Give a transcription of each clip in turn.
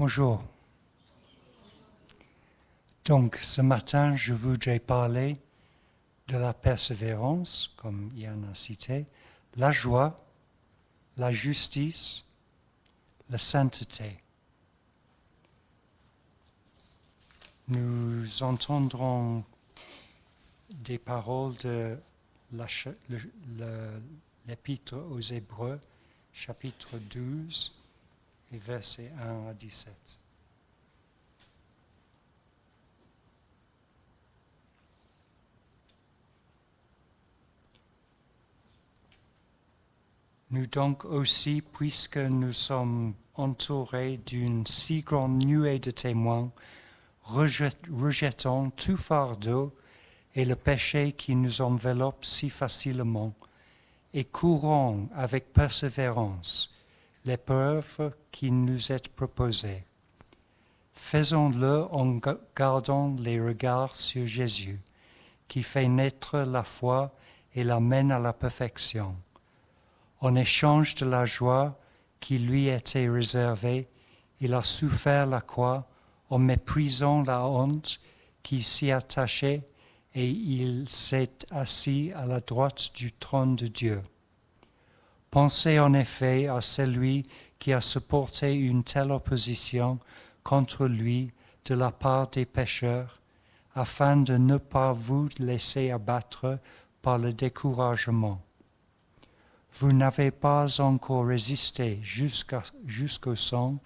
Bonjour. Donc, ce matin, je voudrais parler de la persévérance, comme Yann a cité, la joie, la justice, la sainteté. Nous entendrons des paroles de l'Épître aux Hébreux, chapitre 12, et versets 1 à 17. Nous donc aussi, puisque nous sommes entourés d'une si grande nuée de témoins, rejetons tout fardeau et le péché qui nous enveloppe si facilement, et courons avec persévérance l'épreuve qui nous est proposée. Faisons-le en gardant les regards sur Jésus, qui fait naître la foi et l'amène à la perfection. En échange de la joie qui lui était réservée, il a souffert la croix en méprisant la honte qui s'y attachait et il s'est assis à la droite du trône de Dieu. Pensez en effet à celui qui a supporté une telle opposition contre lui de la part des pécheurs, afin de ne pas vous laisser abattre par le découragement. Vous n'avez pas encore résisté jusqu'au sang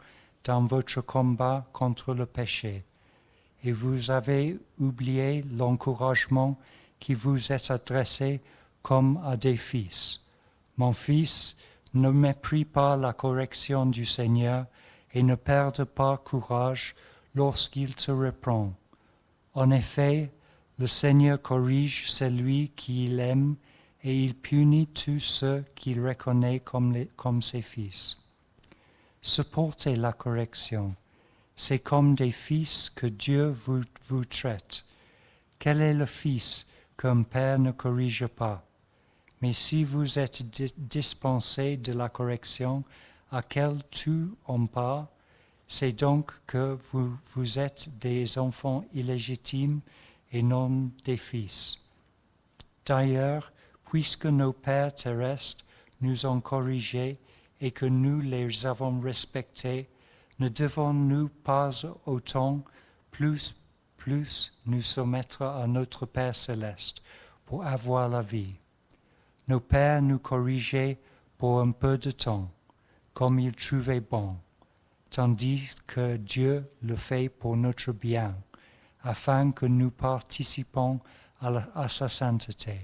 dans votre combat contre le péché, et vous avez oublié l'encouragement qui vous est adressé comme à des fils. Mon fils, ne méprise pas la correction du Seigneur et ne perde pas courage lorsqu'il te reprend. En effet, le Seigneur corrige celui qu'il aime et il punit tous ceux qu'il reconnaît comme ses fils. Supportez la correction. C'est comme des fils que Dieu vous traite. Quel est le fils qu'un père ne corrige pas? Mais si vous êtes dispensés de la correction à laquelle tout en part, c'est donc que vous êtes des enfants illégitimes et non des fils. D'ailleurs, puisque nos pères terrestres nous ont corrigés et que nous les avons respectés, ne devons-nous pas autant plus nous soumettre à notre Père céleste pour avoir la vie? Nos pères nous corrigeaient pour un peu de temps, comme ils trouvaient bon, tandis que Dieu le fait pour notre bien, afin que nous participons à sa sainteté.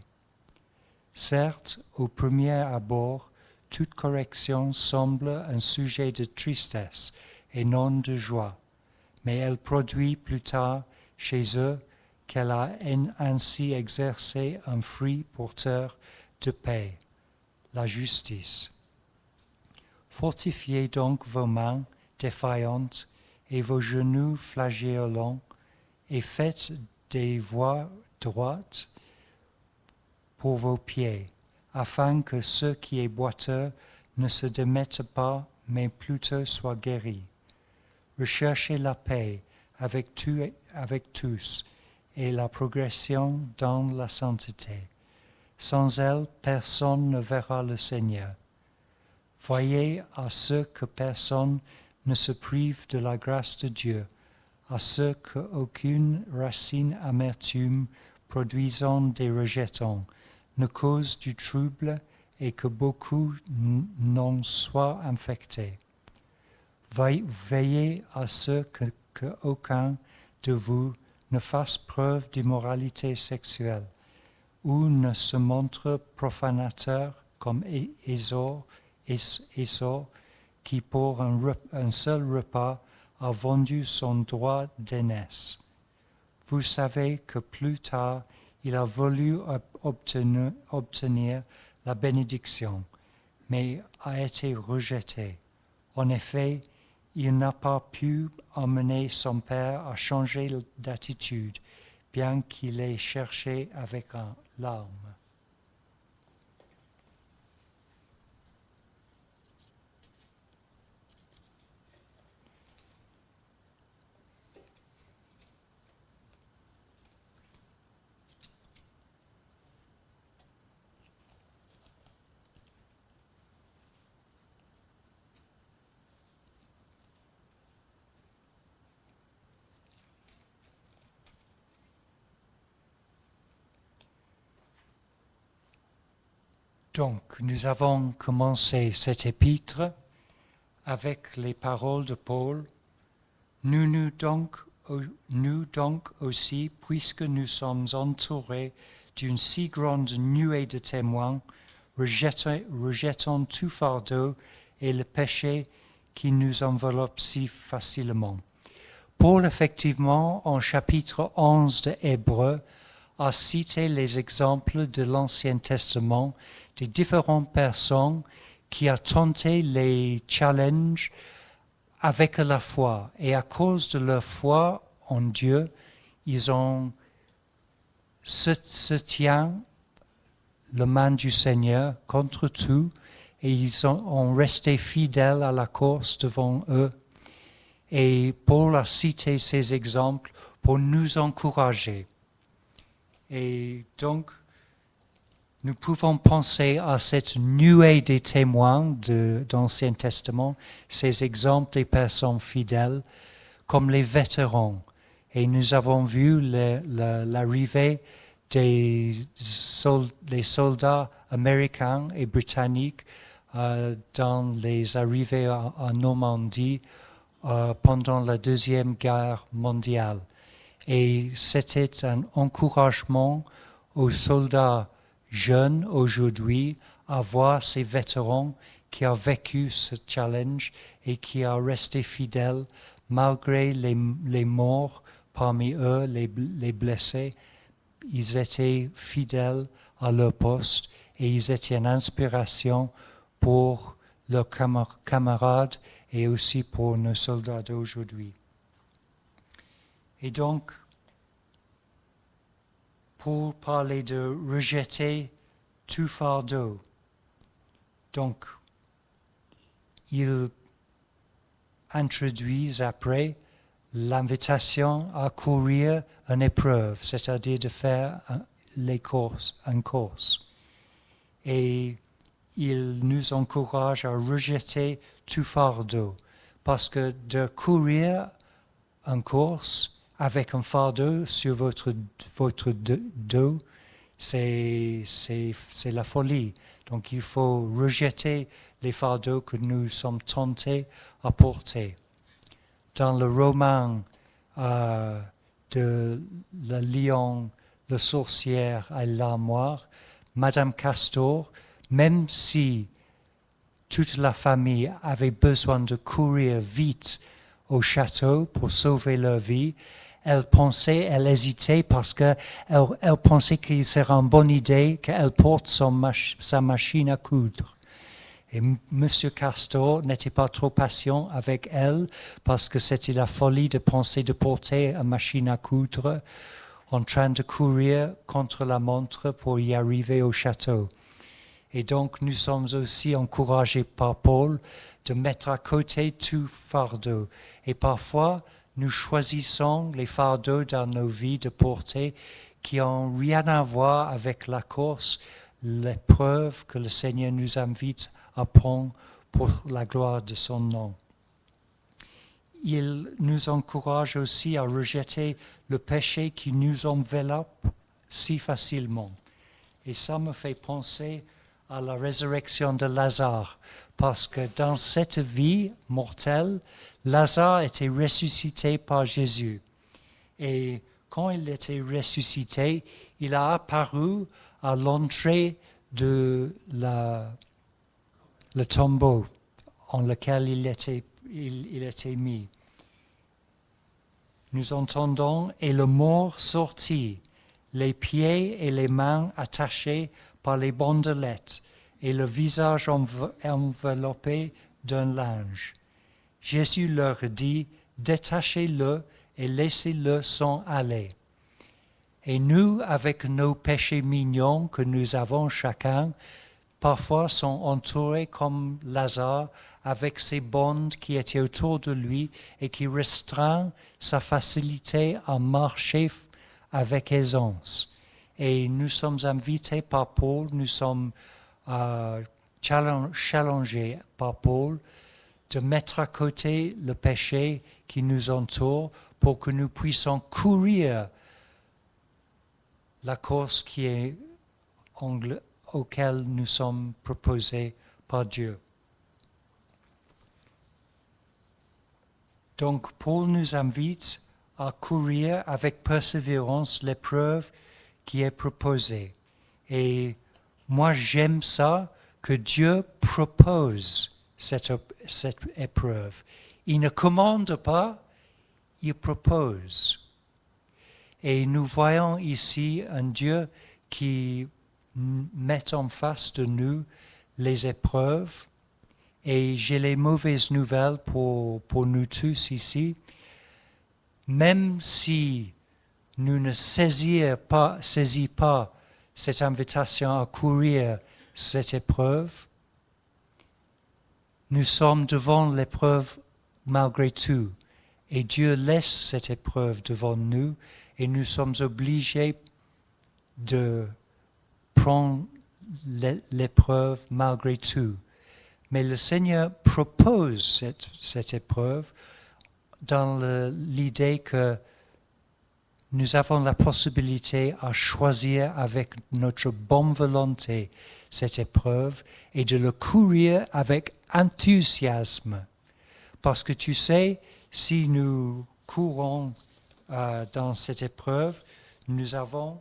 Certes, au premier abord, toute correction semble un sujet de tristesse et non de joie, mais elle produit plus tard chez eux qu'elle a ainsi exercé un fruit porteur de paix, la justice. Fortifiez donc vos mains défaillantes et vos genoux flageolants, et faites des voies droites pour vos pieds, afin que ce qui est boiteux ne se démette pas, mais plutôt soit guéri. Recherchez la paix avec tous et la progression dans la sainteté. Sans elle, personne ne verra le Seigneur. Voyez à ce que personne ne se prive de la grâce de Dieu, à ce qu'aucune racine amertume produisant des rejetons ne cause du trouble et que beaucoup n'en soient infectés. Veillez à ce qu'aucun de vous ne fasse preuve d'immoralité sexuelle ou ne se montre profanateur comme Ésau, qui pour un seul repas a vendu son droit d'aînesse. Vous savez que plus tard, il a voulu obtenir la bénédiction, mais a été rejeté. En effet, il n'a pas pu amener son père à changer d'attitude, bien qu'il ait cherché avec larmes. Donc, nous avons commencé cet épître avec les paroles de Paul. Nous donc aussi, puisque nous sommes entourés d'une si grande nuée de témoins, rejetons tout fardeau et le péché qui nous enveloppe si facilement. Paul, effectivement, en chapitre 11 de Hébreux, a cité les exemples de l'Ancien Testament des différentes personnes qui ont tenté les challenges avec la foi. Et à cause de leur foi en Dieu, ils ont se tient la main du Seigneur contre tout et ils ont resté fidèles à la course devant eux. Et Paul a cité ces exemples pour nous encourager. Et donc, nous pouvons penser à cette nuée des témoins d'Ancien Testament, ces exemples des personnes fidèles, comme les vétérans. Et nous avons vu l'arrivée des soldats américains et britanniques dans les arrivées en Normandie pendant la Deuxième Guerre mondiale. Et c'était un encouragement aux soldats jeunes aujourd'hui à voir ces vétérans qui ont vécu ce challenge et qui ont resté fidèles malgré les morts parmi eux, les blessés. Ils étaient fidèles à leur poste et ils étaient une inspiration pour leurs camarades et aussi pour nos soldats d'aujourd'hui. Et donc, pour parler de rejeter tout fardeau, donc, ils introduisent après l'invitation à courir une épreuve, c'est-à-dire de faire une course. Et ils nous encouragent à rejeter tout fardeau, parce que de courir une course avec un fardeau sur votre dos, c'est la folie. Donc il faut rejeter les fardeaux que nous sommes tentés à porter. Dans le roman de Le lion, la sorcière et l'armoire, Madame Castor, même si toute la famille avait besoin de courir vite au château pour sauver leur vie, elle hésitait parce qu'elle pensait qu'il serait une bonne idée qu'elle porte sa machine à coudre. Et M. Castor n'était pas trop patient avec elle parce que c'était la folie de penser de porter une machine à coudre en train de courir contre la montre pour y arriver au château. Et donc nous sommes aussi encouragés par Paul de mettre à côté tout fardeau. Et parfois, nous choisissons les fardeaux dans nos vies de porter qui n'ont rien à voir avec la course, l'épreuve que le Seigneur nous invite à prendre pour la gloire de son nom. Il nous encourage aussi à rejeter le péché qui nous enveloppe si facilement. Et ça me fait penser à la résurrection de Lazare, parce que dans cette vie mortelle, Lazare était ressuscité par Jésus. Et quand il était ressuscité, il a apparu à l'entrée de le tombeau en lequel il était mis. Nous entendons « Et le mort sortit, les pieds et les mains attachés par les bandelettes et le visage enveloppé d'un linge. Jésus leur dit, détachez-le et laissez-le s'en aller. Et nous, avec nos péchés mignons que nous avons chacun, parfois sont entourés comme Lazare avec ces bandes qui étaient autour de lui et qui restreignent sa facilité à marcher avec aisance. Et nous sommes invités par Paul, nous sommes challengés par Paul de mettre à côté le péché qui nous entoure pour que nous puissions courir la course qui est auquel nous sommes proposés par Dieu. Donc, Paul nous invite à courir avec persévérance l'épreuve qui est proposée. Et moi, j'aime ça, que Dieu propose cette épreuve. Il ne commande pas, il propose. Et nous voyons ici un Dieu qui met en face de nous les épreuves. Et j'ai les mauvaises nouvelles pour nous tous ici. Même si nous ne saisissons pas cette invitation à courir cette épreuve, nous sommes devant l'épreuve malgré tout. Et Dieu laisse cette épreuve devant nous et nous sommes obligés de prendre l'épreuve malgré tout. Mais le Seigneur propose cette épreuve dans l'idée que nous avons la possibilité à choisir avec notre bonne volonté cette épreuve et de le courir avec enthousiasme. Parce que tu sais, si nous courons dans cette épreuve, nous avons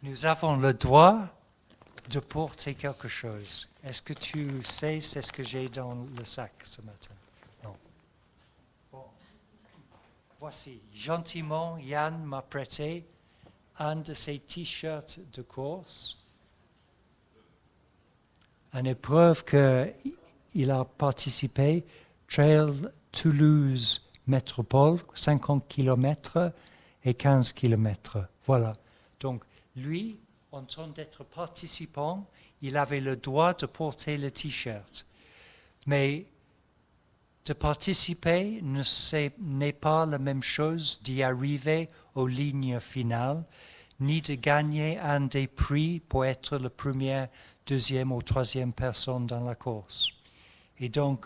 le droit de porter quelque chose. Est-ce que tu sais c'est ce que j'ai dans le sac ce matin? Non. Bon. Voici, gentiment, Yann m'a prêté un de ses t-shirts de course, une épreuve qu'il a participé, Trail Toulouse Métropole, 50 km et 15 km. Voilà. Donc, lui, en tant d'être participant, il avait le droit de porter le t-shirt. Mais de participer n'est pas la même chose d'y arriver aux lignes finales, ni de gagner un des prix pour être la première, deuxième ou troisième personne dans la course. Et donc,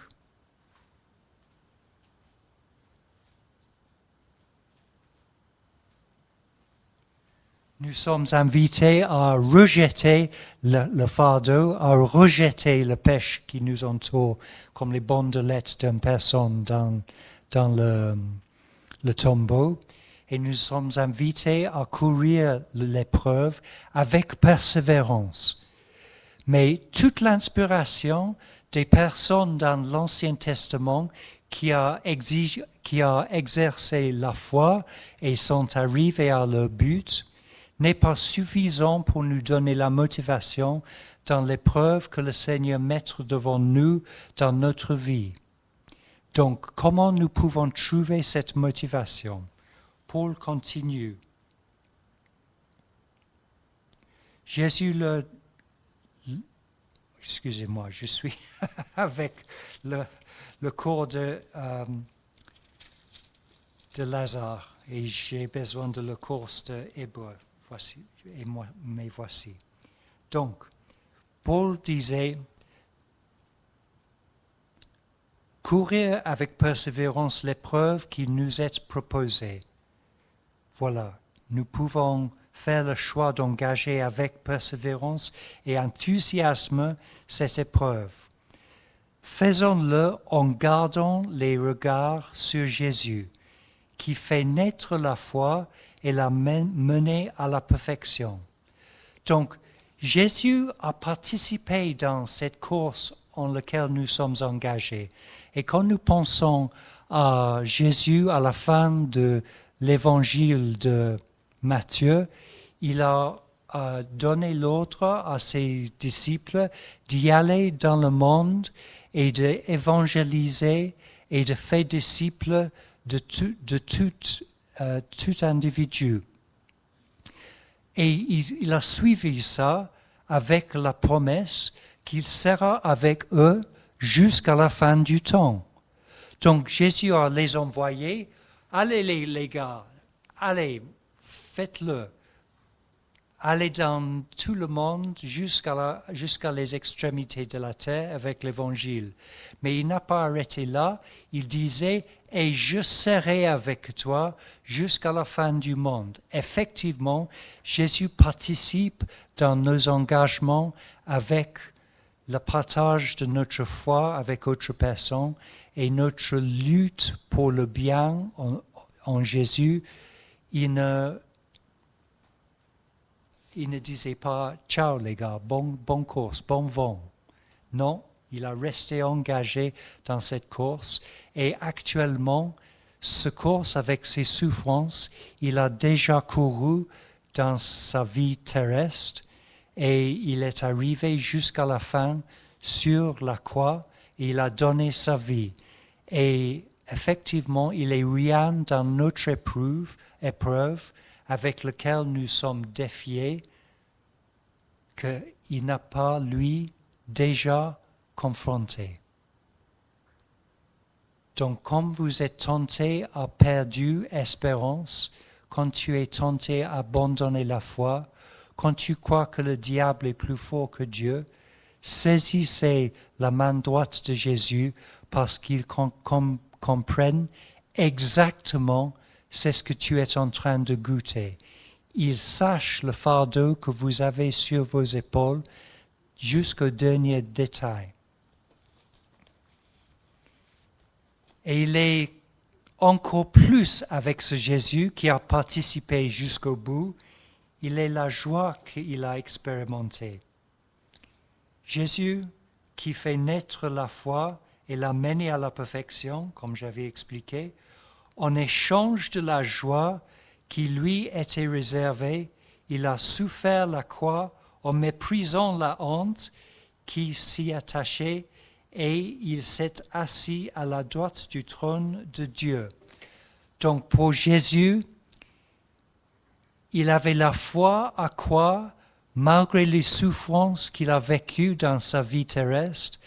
nous sommes invités à rejeter le fardeau, à rejeter la pêche qui nous entoure, comme les bandelettes d'une personne dans le tombeau. Et nous sommes invités à courir l'épreuve avec persévérance. Mais toute l'inspiration des personnes dans l'Ancien Testament qui a exercé la foi et sont arrivés à leur but, n'est pas suffisant pour nous donner la motivation dans l'épreuve que le Seigneur met devant nous dans notre vie. Donc, comment nous pouvons trouver cette motivation? Paul continue. Jésus excusez-moi, je suis avec le cours de Lazare et j'ai besoin de la course de Hébreu. Voici, mais voici. Donc, Paul disait, courir avec persévérance l'épreuve qui nous est proposée. Voilà, nous pouvons faire le choix d'engager avec persévérance et enthousiasme cette épreuve. Faisons-le en gardant les regards sur Jésus, qui fait naître la foi et la mener à la perfection. Donc, Jésus a participé dans cette course en laquelle nous sommes engagés. Et quand nous pensons à Jésus à la fin de l'évangile de Matthieu, il a donné l'ordre à ses disciples d'y aller dans le monde et d'évangéliser et de faire disciples de tout individu. Et il a suivi ça avec la promesse qu'il sera avec eux jusqu'à la fin du temps. Donc Jésus a les envoyés, allez les gars, allez, faites-le. aller dans tout le monde jusqu'à les extrémités de la terre avec l'Évangile. Mais il n'a pas arrêté là. Il disait « Et je serai avec toi jusqu'à la fin du monde ». Effectivement, Jésus participe dans nos engagements avec le partage de notre foi avec autres personnes et notre lutte pour le bien en Jésus. Il ne disait pas « Ciao les gars, bonne course, bon vent ». Non, il a resté engagé dans cette course et actuellement, ce course avec ses souffrances, il a déjà couru dans sa vie terrestre et il est arrivé jusqu'à la fin sur la croix et il a donné sa vie. Et effectivement, il est rien dans notre épreuve avec laquelle nous sommes défiés qu'il n'a pas, lui, déjà confronté. Donc, quand vous êtes tenté à perdre espérance, quand tu es tenté à abandonner la foi, quand tu crois que le diable est plus fort que Dieu, saisissez la main droite de Jésus parce qu'il comprenne exactement ce que tu es en train de goûter. Il sache le fardeau que vous avez sur vos épaules jusqu'au dernier détail. Et il est encore plus avec ce Jésus qui a participé jusqu'au bout. Il est la joie qu'il a expérimentée. Jésus qui fait naître la foi et l'a menée à la perfection, comme j'avais expliqué, en échange de la joie qui lui était réservée, il a souffert la croix en méprisant la honte qui s'y attachait et il s'est assis à la droite du trône de Dieu. Donc pour Jésus, il avait la foi à croire, malgré les souffrances qu'il a vécues dans sa vie terrestre,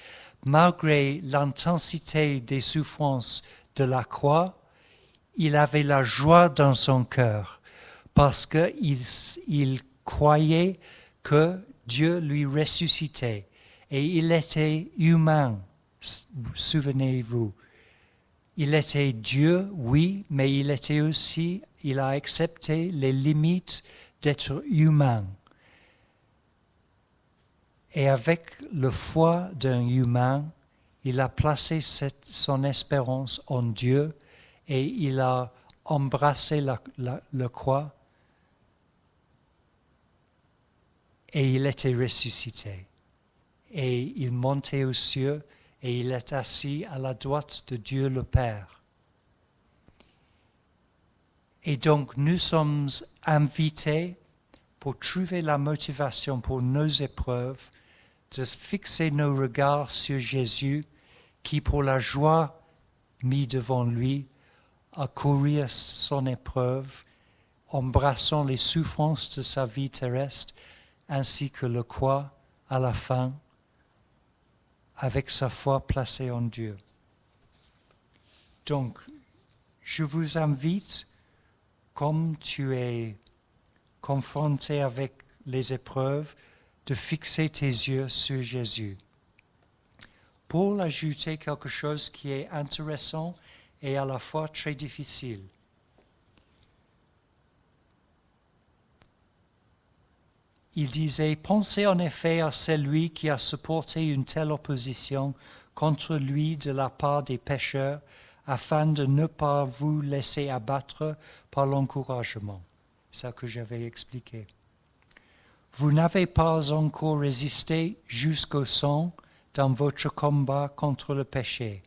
malgré l'intensité des souffrances de la croix, il avait la joie dans son cœur parce qu'il croyait que Dieu lui ressuscitait. Et il était humain, souvenez-vous. Il était Dieu, oui, mais il a accepté les limites d'être humain. Et avec la foi d'un humain, il a placé son espérance en Dieu et il a embrassé la croix et il était ressuscité. Et il montait aux cieux et il est assis à la droite de Dieu le Père. Et donc nous sommes invités pour trouver la motivation pour nos épreuves, de fixer nos regards sur Jésus qui, pour la joie mise devant lui, a couru son épreuve, embrassant les souffrances de sa vie terrestre, ainsi que la croix à la fin, avec sa foi placée en Dieu. Donc, je vous invite, comme tu es confronté avec les épreuves, de fixer tes yeux sur Jésus. Pour ajouter quelque chose qui est intéressant et à la fois très difficile. Il disait, pensez en effet à celui qui a supporté une telle opposition contre lui de la part des pécheurs, afin de ne pas vous laisser abattre par l'encouragement. C'est ça que j'avais expliqué. Vous n'avez pas encore résisté jusqu'au sang dans votre combat contre le péché,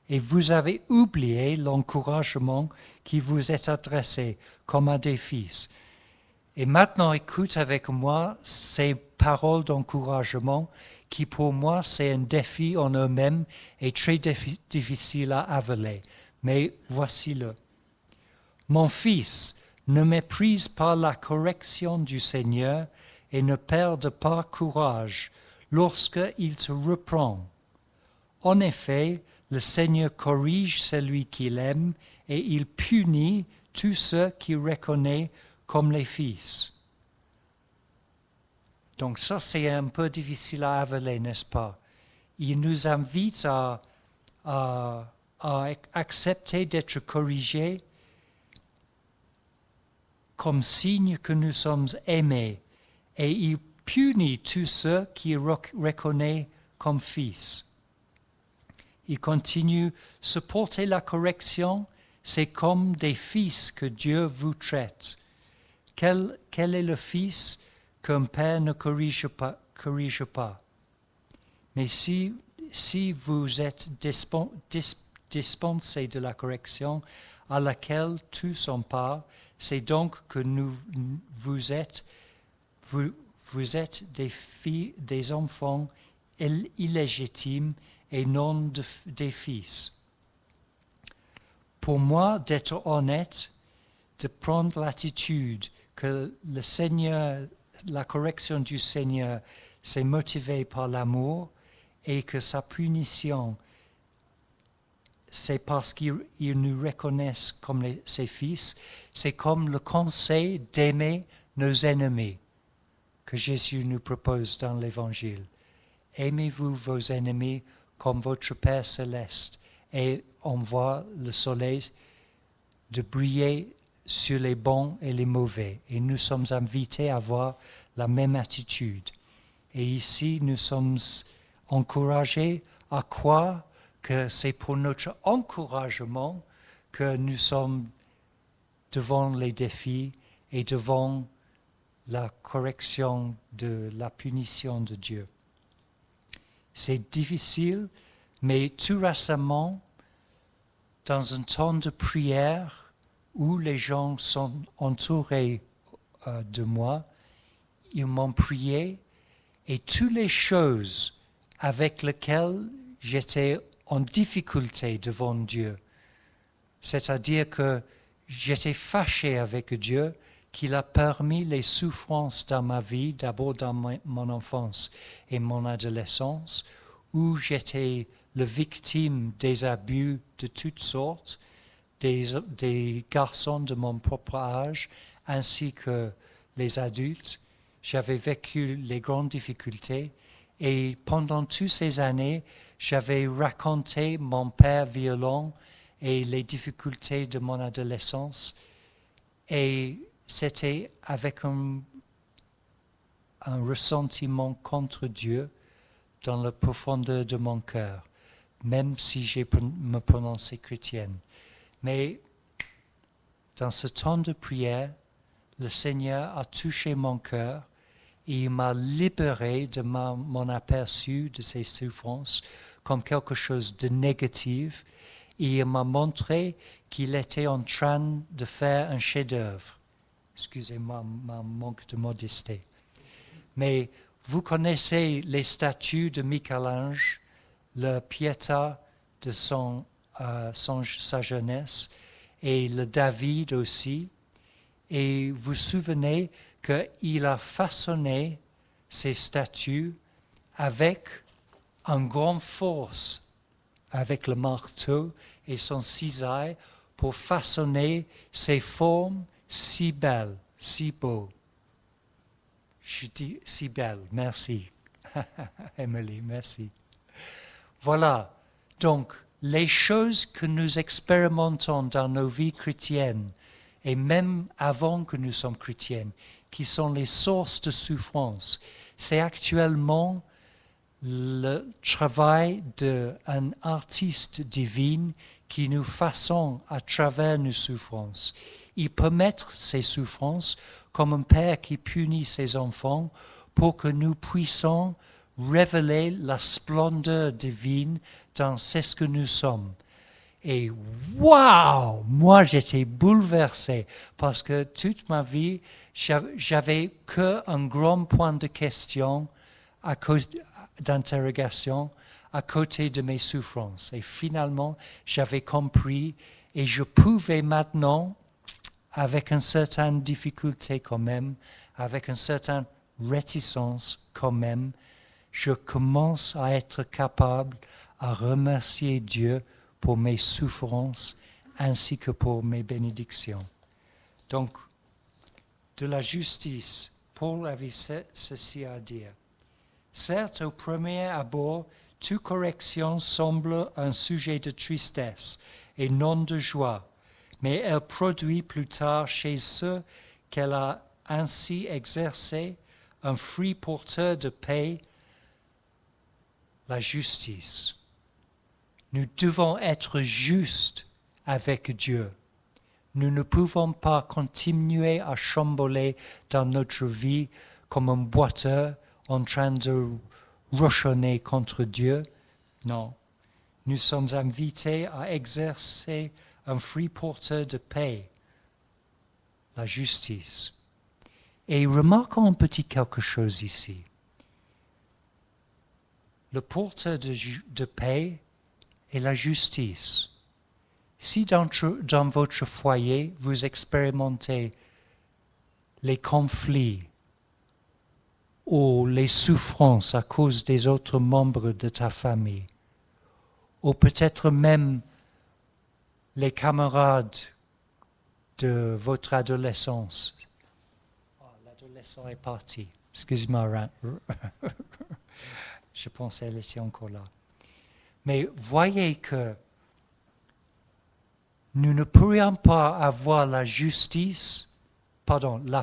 et vous avez oublié l'encouragement qui vous est adressé comme à des fils. Et maintenant, écoute avec moi ces paroles d'encouragement qui pour moi c'est un défi en eux-mêmes et très difficile à avaler. Mais voici-le. Mon fils, ne méprise pas la correction du Seigneur et ne perde pas courage lorsqu'il te reprend. En effet, le Seigneur corrige celui qu'il aime et il punit tous ceux qu'il reconnaît comme les fils. Donc ça, c'est un peu difficile à avaler, n'est-ce pas? Il nous invite à accepter d'être corrigés comme signe que nous sommes aimés. Et il punit tous ceux qui reconnaissent comme fils. Il continue, supporter la correction, c'est comme des fils que Dieu vous traite. Quel est le fils qu'un père ne corrige pas? Mais si vous êtes dispensé de la correction à laquelle tous ont part, c'est donc que vous êtes des enfants illégitimes et non des fils. Pour moi, d'être honnête, de prendre l'attitude que le Seigneur, la correction du Seigneur, c'est motivé par l'amour et que sa punition, c'est parce qu'ils nous reconnaissent comme ses fils, c'est comme le conseil d'aimer nos ennemis que Jésus nous propose dans l'Évangile. Aimez-vous vos ennemis comme votre Père céleste, et on voit le soleil de briller sur les bons et les mauvais. Et nous sommes invités à avoir la même attitude. Et ici, nous sommes encouragés à croire que c'est pour notre encouragement que nous sommes devant les défis et devant la correction de la punition de Dieu. C'est difficile, mais tout récemment, dans un temps de prière où les gens sont entourés de moi, ils m'ont prié et toutes les choses avec lesquelles j'étais en difficulté devant Dieu, c'est-à-dire que j'étais fâché avec Dieu, qu'il a permis les souffrances dans ma vie, d'abord dans mon enfance et mon adolescence, où j'étais la victime des abus de toutes sortes, des garçons de mon propre âge, ainsi que les adultes. J'avais vécu les grandes difficultés et pendant toutes ces années, j'avais raconté mon père violent et les difficultés de mon adolescence. Et c'était avec un ressentiment contre Dieu dans la profondeur de mon cœur, même si j'ai me prononcé chrétienne. Mais dans ce temps de prière, le Seigneur a touché mon cœur et il m'a libéré de mon aperçu de ces souffrances comme quelque chose de négatif et il m'a montré qu'il était en train de faire un chef-d'œuvre. Excusez-moi mon manque de modestie. Mais vous connaissez les statues de Michel-Ange, le Pietà de sa jeunesse et le David aussi. Et vous vous souvenez qu'il a façonné ces statues avec une grande force, avec le marteau et son cisaille pour façonner ces formes si belles, si beaux. Je dis si belle, merci. Emily, merci. Voilà, donc les choses que nous expérimentons dans nos vies chrétiennes, et même avant que nous sommes chrétiennes, qui sont les sources de souffrance, c'est actuellement le travail d'un artiste divin qui nous façonne à travers nos souffrances. Il peut mettre ces souffrances comme un père qui punit ses enfants pour que nous puissions révéler la splendeur divine dans ce que nous sommes. Et waouh, moi j'étais bouleversé parce que toute ma vie, j'avais qu'un grand point de question, d'interrogation à côté de mes souffrances. Et finalement, j'avais compris et je pouvais maintenant, avec une certaine difficulté quand même, avec une certaine réticence quand même, je commence à être capable à remercier Dieu pour mes souffrances ainsi que pour mes bénédictions. Donc, de la justice Paul avait ceci à dire. Certes, au premier abord, toute correction semble un sujet de tristesse et non de joie, mais elle produit plus tard chez ceux qu'elle a ainsi exercés un fruit porteur de paix, la justice. Nous devons être justes avec Dieu. Nous ne pouvons pas continuer à chamboler dans notre vie comme un boiteux en train de rochonner contre Dieu. Non, nous sommes invités à exercer un fruit porteur de paix, la justice. Et remarquons un petit quelque chose ici. Le porteur de paix est la justice. Si dans votre foyer, vous expérimentez les conflits ou les souffrances à cause des autres membres de ta famille, ou peut-être même les camarades de votre adolescence. Oh, l'adolescent est parti. Excuse-moi, je pensais qu'elle était encore là. Mais voyez que nous ne pourrions pas avoir la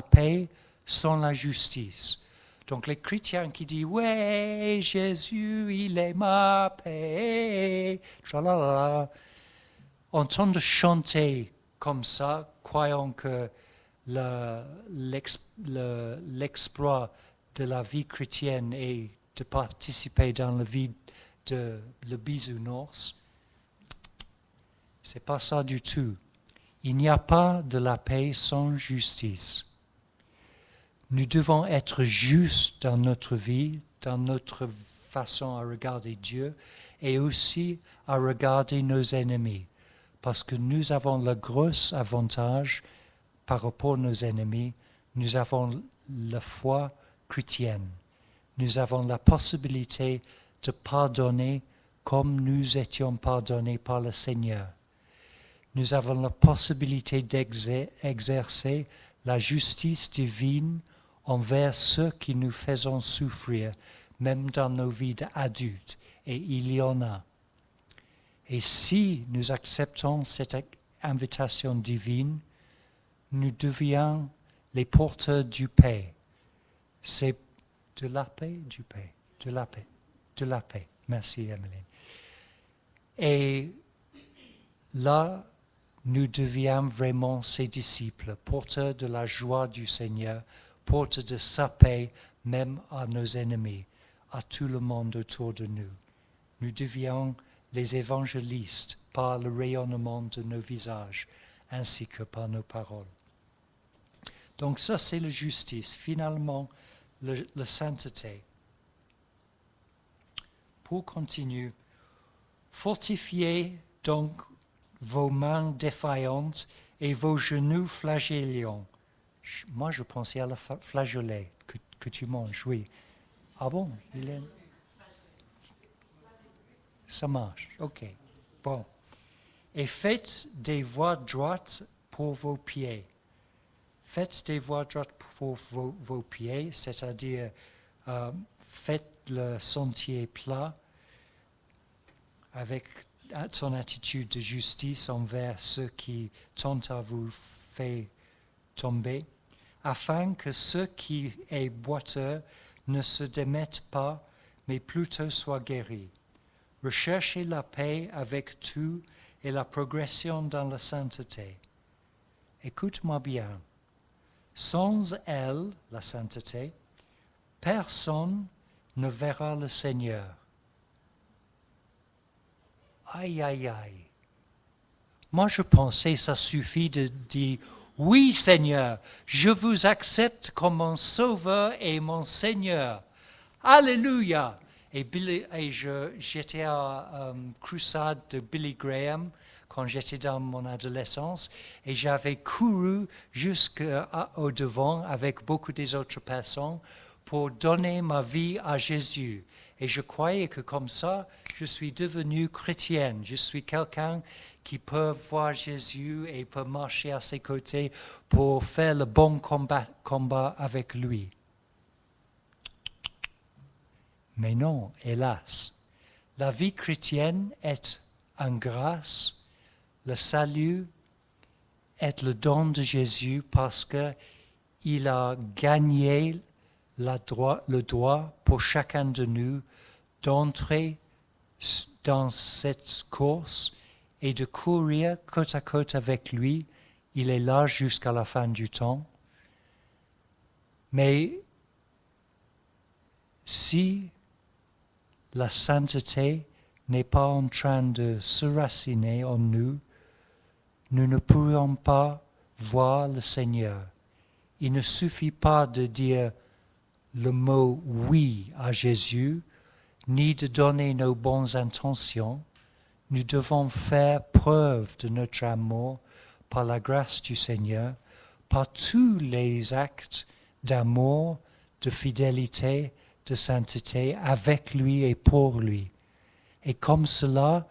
paix sans la justice. Donc les chrétiens qui disent « Ouais, Jésus, il est ma paix », en train de chanter comme ça, croyant que l'exploit de la vie chrétienne est de participer dans la vie de le bisounours. C'est pas ça du tout. Il n'y a pas de la paix sans justice. Nous devons être justes dans notre vie, dans notre façon à regarder Dieu et aussi à regarder nos ennemis. Parce que nous avons le gros avantage par rapport à nos ennemis, nous avons la foi chrétienne. Nous avons la possibilité de pardonner comme nous étions pardonnés par le Seigneur. Nous avons la possibilité d'exercer la justice divine envers ceux qui nous font souffrir, même dans nos vies d'adultes, et il y en a. Et si nous acceptons cette invitation divine, nous devions les porteurs du paix. C'est de la paix, du paix, de la paix, de la paix. Merci, Emeline. Et là, nous devions vraiment ses disciples, porteurs de la joie du Seigneur, porteurs de sa paix, même à nos ennemis, à tout le monde autour de nous. Nous devions les évangélistes par le rayonnement de nos visages, ainsi que par nos paroles. Donc ça, c'est la justice. Finalement, la sainteté. Pour continuer, fortifiez donc vos mains défaillantes et vos genoux flagellants. Moi, je pensais à la flageolet que tu manges, oui. Ah bon, Hélène? Ça marche, ok. Bon. Et faites des voies droites pour vos pieds. Faites des voies droites pour vos pieds, c'est-à-dire faites le sentier plat avec ton attitude de justice envers ceux qui tentent à vous faire tomber, afin que ceux qui est boiteux ne se démettent pas, mais plutôt soient guéris. Recherchez la paix avec tout et la progression dans la sainteté. Écoute-moi bien. Sans elle, la sainteté, personne ne verra le Seigneur. Aïe, aïe, aïe. Moi, je pensais que ça suffit de dire « Oui, Seigneur, je vous accepte comme mon Sauveur et mon Seigneur. Alléluia !» J'étais à crusade de Billy Graham quand j'étais dans mon adolescence et j'avais couru jusqu'au devant avec beaucoup des autres personnes pour donner ma vie à Jésus. Et je croyais que comme ça, je suis devenu chrétienne. Je suis quelqu'un qui peut voir Jésus et peut marcher à ses côtés pour faire le bon combat avec lui. Mais non, hélas. La vie chrétienne est une grâce. Le salut est le don de Jésus parce qu'il a gagné le droit pour chacun de nous d'entrer dans cette course et de courir côte à côte avec lui. Il est là jusqu'à la fin du temps. Mais si la sainteté n'est pas en train de se raciner en nous, nous ne pourrons pas voir le Seigneur. Il ne suffit pas de dire le mot oui à Jésus, ni de donner nos bonnes intentions. Nous devons faire preuve de notre amour par la grâce du Seigneur, par tous les actes d'amour, de fidélité, de sainteté avec lui et pour lui. Et comme cela,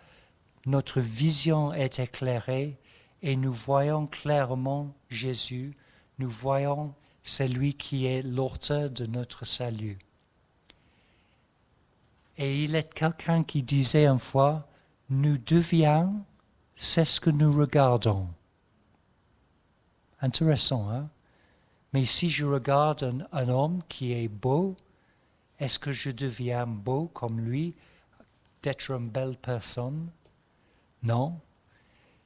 notre vision est éclairée et nous voyons clairement Jésus, nous voyons celui qui est l'auteur de notre salut. Et il est quelqu'un qui disait une fois, nous devions, c'est ce que nous regardons. Intéressant, hein? Mais si je regarde un homme qui est beau, est-ce que je deviens beau comme lui, d'être une belle personne? Non.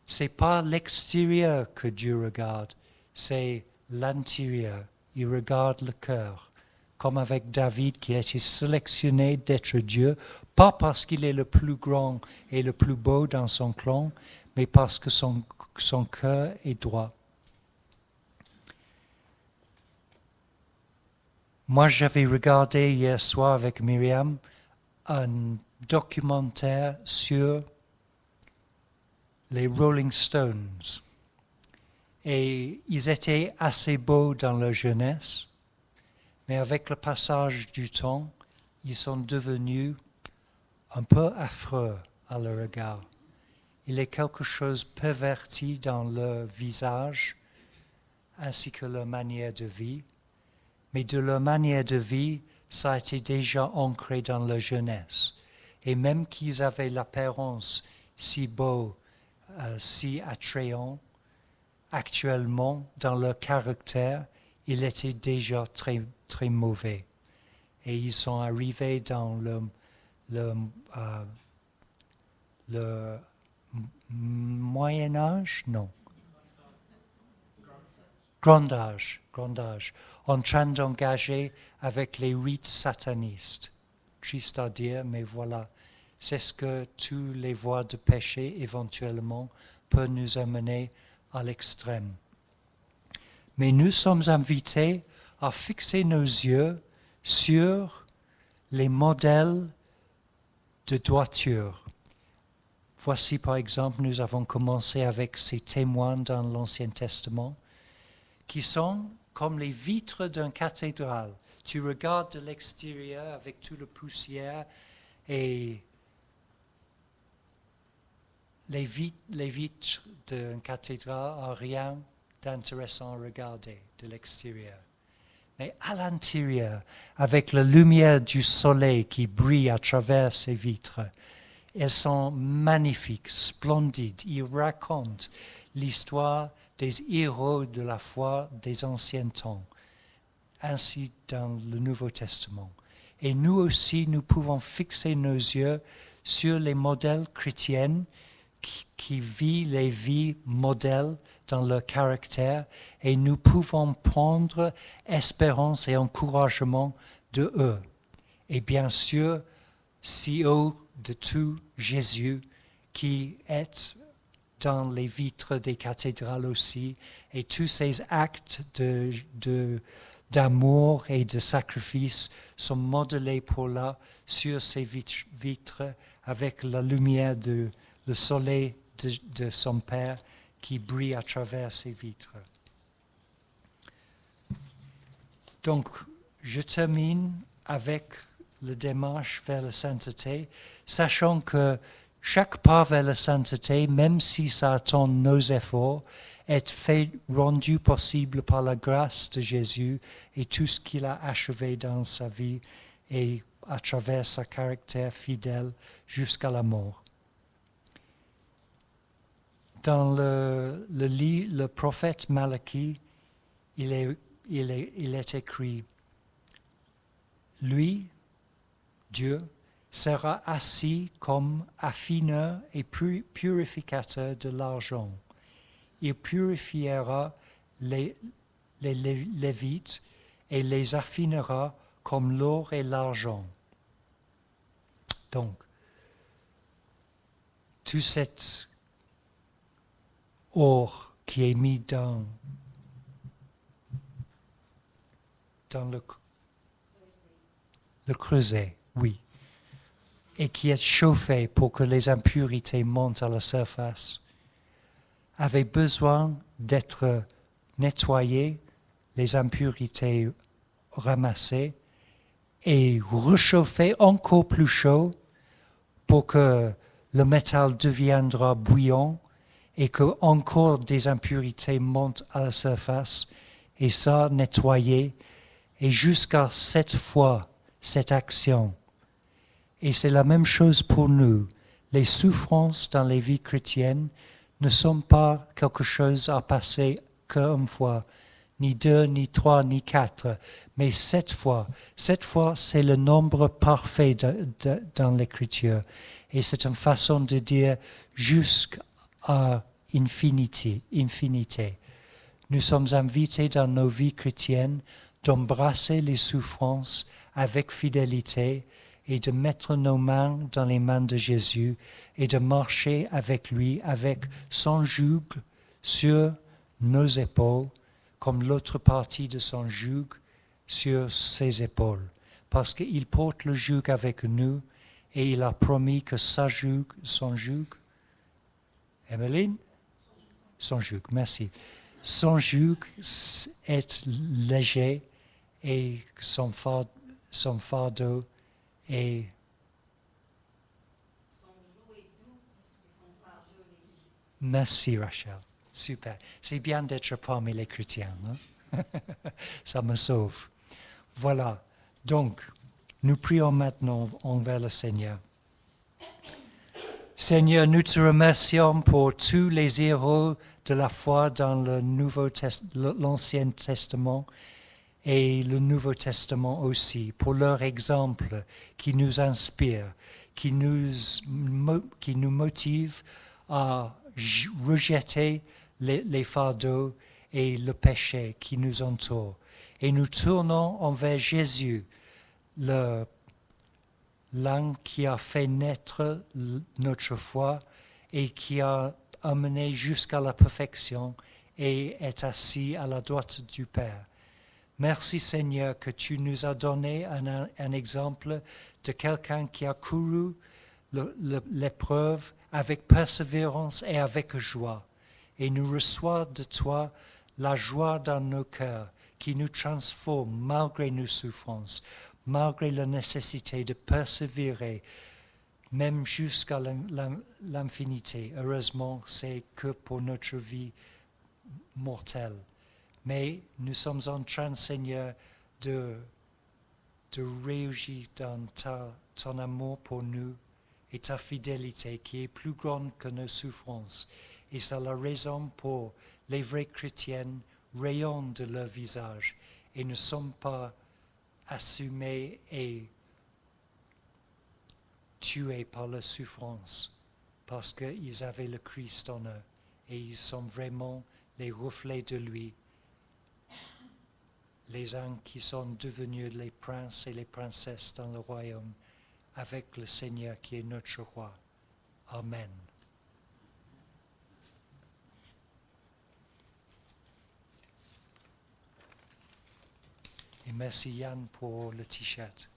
C'est pas l'extérieur que Dieu regarde, c'est l'intérieur. Il regarde le cœur. Comme avec David qui a été sélectionné d'être Dieu, pas parce qu'il est le plus grand et le plus beau dans son clan, mais parce que son cœur est droit. Moi, j'avais regardé hier soir avec Myriam un documentaire sur les Rolling Stones. Et ils étaient assez beaux dans leur jeunesse, mais avec le passage du temps, ils sont devenus un peu affreux à leur regard. Il y a quelque chose de perverti dans leur visage, ainsi que leur manière de vie. Mais de leur manière de vie, ça a été déjà ancré dans leur jeunesse. Et même qu'ils avaient l'apparence si beau, si attrayant, actuellement, dans leur caractère, il était déjà très, très mauvais. Et ils sont arrivés dans le Moyen Âge, non. Grand âge, en train d'engager avec les rites satanistes. Triste à dire, mais voilà, c'est ce que toutes les voies de péché éventuellement peuvent nous amener à l'extrême. Mais nous sommes invités à fixer nos yeux sur les modèles de droiture. Voici par exemple, nous avons commencé avec ces témoins dans l'Ancien Testament, qui sont comme les vitres d'une cathédrale. Tu regardes de l'extérieur avec tout le poussière et les vitres d'une cathédrale n'ont rien d'intéressant à regarder de l'extérieur. Mais à l'intérieur, avec la lumière du soleil qui brille à travers ces vitres, elles sont magnifiques, splendides. Ils racontent l'histoire des héros de la foi des anciens temps, ainsi dans le Nouveau Testament. Et nous aussi, nous pouvons fixer nos yeux sur les modèles chrétiens qui vivent les vies modèles dans leur caractère, et nous pouvons prendre espérance et encouragement de eux. Et bien sûr, CEO de tout, Jésus, qui est dans les vitres des cathédrales aussi, et tous ces actes d'amour et de sacrifice sont modelés pour là, sur ces vitres, avec la lumière le soleil de son Père qui brille à travers ces vitres. Donc, je termine avec la démarche vers la sainteté, sachant que chaque pas vers la sainteté, même si ça attend nos efforts, est rendu possible par la grâce de Jésus et tout ce qu'il a achevé dans sa vie et à travers sa caractère fidèle jusqu'à la mort. Dans le prophète Malachie, il est écrit, « Lui, Dieu, sera assis comme affineur et purificateur de l'argent. Il purifiera les Lévites et les affinera comme l'or et l'argent. » Donc, tout cet or qui est mis dans le creuset, oui, et qui est chauffé pour que les impurités montent à la surface, avait besoin d'être nettoyé, les impurités ramassées, et réchauffé encore plus chaud pour que le métal deviendra bouillant et que encore des impurités montent à la surface, et ça nettoyé, et jusqu'à 7 fois cette action. Et c'est la même chose pour nous. Les souffrances dans les vies chrétiennes ne sont pas quelque chose à passer qu'une fois, ni 2, ni 3, ni 4, mais 7 fois. 7 fois, c'est le nombre parfait dans l'Écriture. Et c'est une façon de dire jusqu'à infinité. Nous sommes invités dans nos vies chrétiennes d'embrasser les souffrances avec fidélité et de mettre nos mains dans les mains de Jésus et de marcher avec lui, avec son joug sur nos épaules, comme l'autre partie de son joug sur ses épaules. Parce qu'il porte le joug avec nous et il a promis que son joug, Emeline? Son joug, merci. Son joug est léger et son fardeau est... Son joug est doux et son fardeau est léger. Merci Rachel, super. C'est bien d'être parmi les chrétiens, hein? Ça me sauve. Voilà, donc, nous prions maintenant envers le Seigneur. Seigneur, nous te remercions pour tous les héros de la foi dans l'Ancien Testament et le Nouveau Testament aussi, pour leur exemple qui nous inspire, qui nous motive à rejeter les fardeaux et le péché qui nous entoure. Et nous tournons envers Jésus, l'un qui a fait naître notre foi et qui a amené jusqu'à la perfection et est assis à la droite du Père. Merci Seigneur que tu nous as donné un exemple de quelqu'un qui a couru l'épreuve avec persévérance et avec joie. Et nous reçoit de toi la joie dans nos cœurs qui nous transforme malgré nos souffrances, malgré la nécessité de persévérer, même jusqu'à l'infinité. Heureusement, c'est que pour notre vie mortelle. Mais nous sommes en train, Seigneur, de réagir dans ton amour pour nous et ta fidélité qui est plus grande que nos souffrances. Et c'est la raison pour les vrais chrétiens rayonnent de leur visage et ne sont pas assumés et tués par la souffrance parce qu'ils avaient le Christ en eux et ils sont vraiment les reflets de lui. Les uns qui sont devenus les princes et les princesses dans le royaume avec le Seigneur qui est notre roi. Amen. Et merci Yann pour le t-shirt.